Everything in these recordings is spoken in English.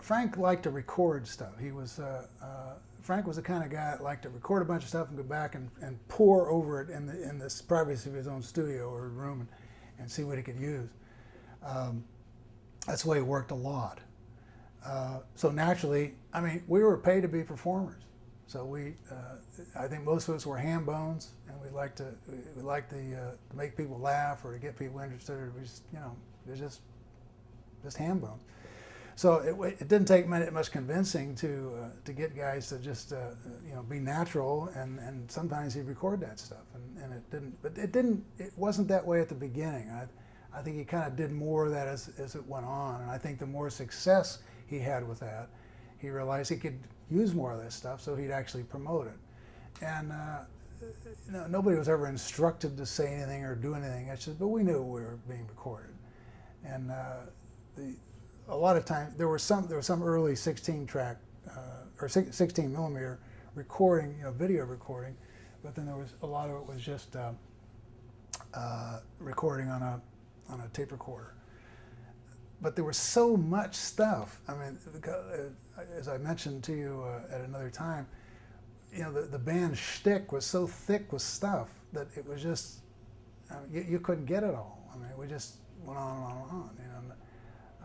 Frank liked to record stuff. He was Frank was the kind of guy that liked to record a bunch of stuff and go back and pore over it in the privacy of his own studio or room and see what he could use. That's the way he worked a lot. So naturally, I mean, we were paid to be performers. So I think most of us were ham bones, and we liked to make people laugh or to get people interested. Or we just, they're just ham bones. So it didn't take much convincing to get guys to just be natural, and sometimes he'd record that stuff, and it didn't. But it wasn't that way at the beginning. I think he kind of did more of that as it went on, and I think the more success he had with that, he realized he could use more of this stuff, so he'd actually promote it. And nobody was ever instructed to say anything or do anything. It's just, but we knew we were being recorded, and a lot of times there was some early 16-track or 16 millimeter recording, video recording, but then there was a lot of it was just recording on a tape recorder. But there was so much stuff. I mean, as I mentioned to you at another time, the band's shtick was so thick with stuff that it was just, you couldn't get it all. I mean, we just went on and on and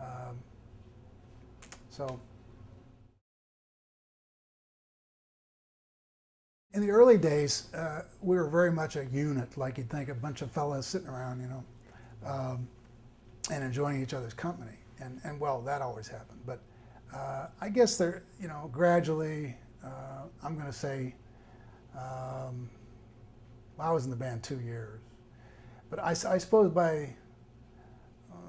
on. So in the early days, we were very much a unit, like you'd think, a bunch of fellas sitting around, and enjoying each other's company. And well, that always happened. But I guess there, gradually, I'm going to say, I was in the band 2 years. But I suppose by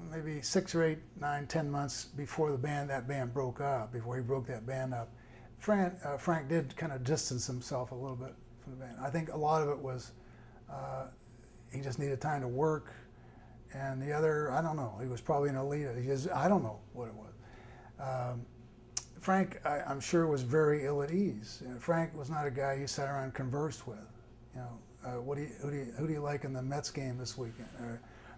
maybe 6 or 8, 9, 10 months before that band broke up, before he broke that band up, Frank did kind of distance himself a little bit from the band. I think a lot of it was he just needed time to work. And the other, I don't know, he was probably an elite. I don't know what it was. Frank, I'm sure, was very ill at ease. Frank was not a guy you sat around and conversed with. Who do you like in the Mets game this weekend?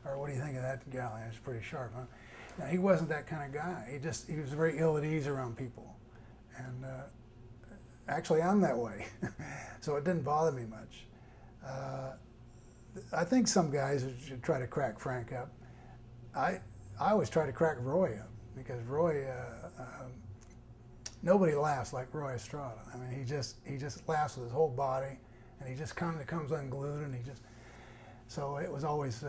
Or what do you think of that guy? He's pretty sharp, huh? Now, he wasn't that kind of guy. He was very ill at ease around people. And actually, I'm that way. So it didn't bother me much. I think some guys should try to crack Frank up. I always try to crack Roy up, because Roy, nobody laughs like Roy Estrada. I mean, he just laughs with his whole body, and he just comes unglued, and so it was always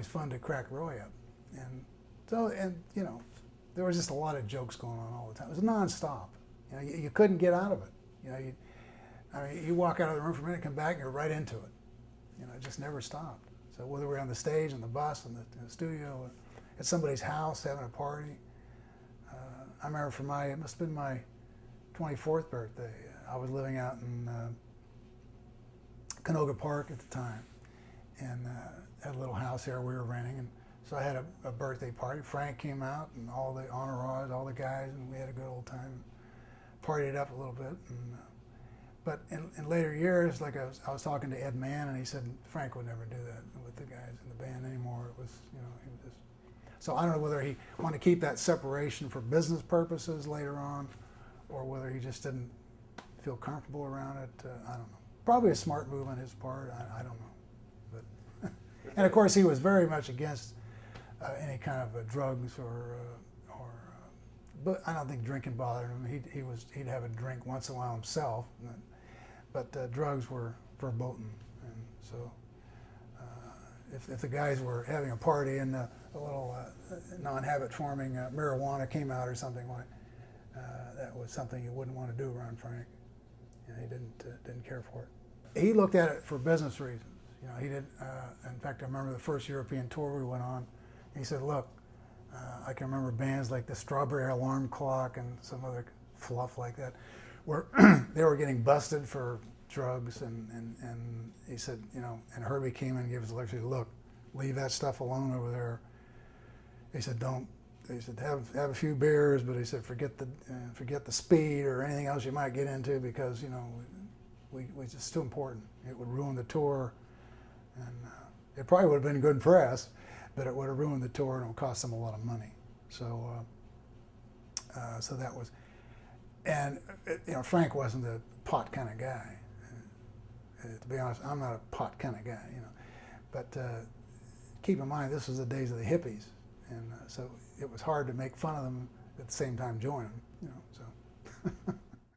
fun to crack Roy up, and there was just a lot of jokes going on all the time. It was nonstop. You couldn't get out of it. You walk out of the room for a minute, come back, and you're right into it. It just never stopped. So whether we're on the stage, on the bus, in the studio, at somebody's house having a party. I remember it must have been my 24th birthday. I was living out in Canoga Park at the time, and had a little house there we were renting. And so I had a birthday party. Frank came out, and all the entourage, all the guys, and we had a good old time. Partied up a little bit. But in later years, like I was talking to Ed Mann, and he said Frank would never do that with the guys in the band anymore. It was, he was just. So I don't know whether he wanted to keep that separation for business purposes later on, or whether he just didn't feel comfortable around it. I don't know. Probably a smart move on his part. I don't know. But and of course, he was very much against any kind of drugs but I don't think drinking bothered him. He'd have a drink once in a while himself. But drugs were verboten, and so if the guys were having a party and a little non-habit-forming marijuana came out or something like, that was something you wouldn't want to do around Frank. He didn't care for it. He looked at it for business reasons. He did. In fact, I remember the first European tour we went on. He said, "Look, I can remember bands like the Strawberry Alarm Clock and some other fluff like that, where they were getting busted for drugs, and he said, and Herbie came in and gave us a lecture. Look, leave that stuff alone over there. He said, don't. He said, have a few beers, but he said, forget the speed or anything else you might get into, because it's just too important. It would ruin the tour, and it probably would have been good press, but it would have ruined the tour, and it would cost them a lot of money. So So that was, and you know, Frank wasn't a pot kind of guy. To be honest, I'm not a pot kind of guy, you know. But keep in mind, this was the days of the hippies, and so it was hard to make fun of them at the same time join them, you know. So.